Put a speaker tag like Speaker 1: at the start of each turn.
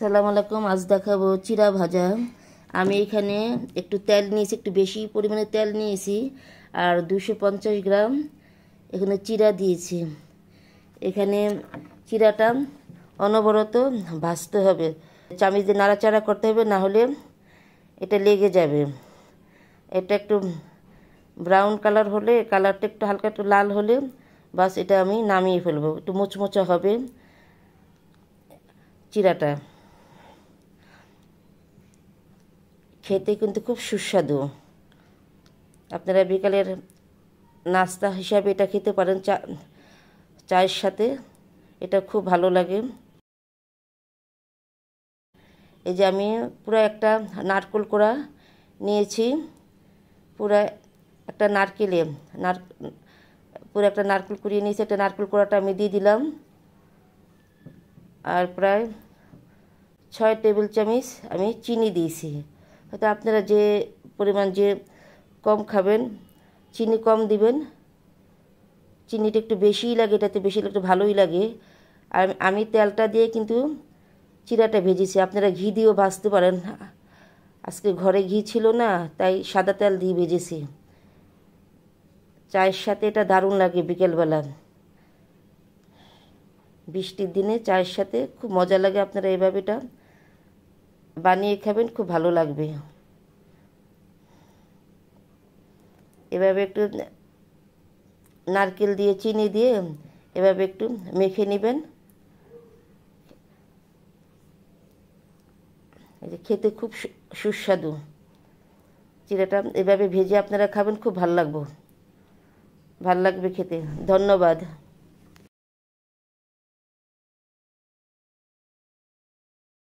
Speaker 1: আসসালামু আলাইকুম। আজ দেখাবো চিড়া ভাজা। আমি এখানে একটু তেল নিয়েছি, একটু বেশি পরিমাণে তেল নিয়েছি, আর 250 গ্রাম এখানে চিড়া দিয়েছি। এখানে চিড়াটা অনবরত ভাজতে হবে, চামচ দিয়ে নাড়াচাড়া করতে হবে, না হলে এটা লেগে যাবে। এটা একটু ব্রাউন কালার হলে, কালারটা একটু হালকা একটু লাল হলে বাস এটা আমি নামিয়ে ফেলবো। একটু মোচমোচা হবে চিড়াটা, খেতে কিন্তু খুব সুস্বাদু। আপনারা বিকালের নাস্তা হিসাবে এটা খেতে পারেন, চায়ের সাথে এটা খুব ভালো লাগে। এই যে আমি পুরো একটা নারকেল কোড়া নিয়েছি, পুরো একটা পুরো একটা নারকেল কুড়িয়ে নিয়েছি। একটা নারকেল কোড়াটা আমি দিয়ে দিলাম, আর প্রায় 6 টেবিল চামচ আমি চিনি দিয়েছি। হয়তো আপনারা যে পরিমাণ যে কম খাবেন চিনি কম দিবেন, চিনিটা একটু বেশিই লাগে, এটাতে বেশি একটু ভালোই লাগে। আর আমি তেলটা দিয়ে কিন্তু চিড়াটা ভেজেছি, আপনারা ঘি দিয়েও ভাজতে পারেন। আজকে ঘরে ঘি ছিল না, তাই সাদা তেল দিয়ে ভেজেছি। চায়ের সাথে এটা দারুণ লাগে, বিকেলবেলা বৃষ্টির দিনে চায়ের সাথে খুব মজা লাগে। আপনারা এভাবে এটা বানিয়ে খাবেন, খুব ভালো লাগবে। এভাবে একটু নারকেল দিয়ে চিনি দিয়ে এভাবে একটু মেখে নেবেন, খেতে খুব সুস্বাদু। চিড়াটা এভাবে ভেজে আপনারা খাবেন, খুব ভালো লাগবে খেতে। ধন্যবাদ।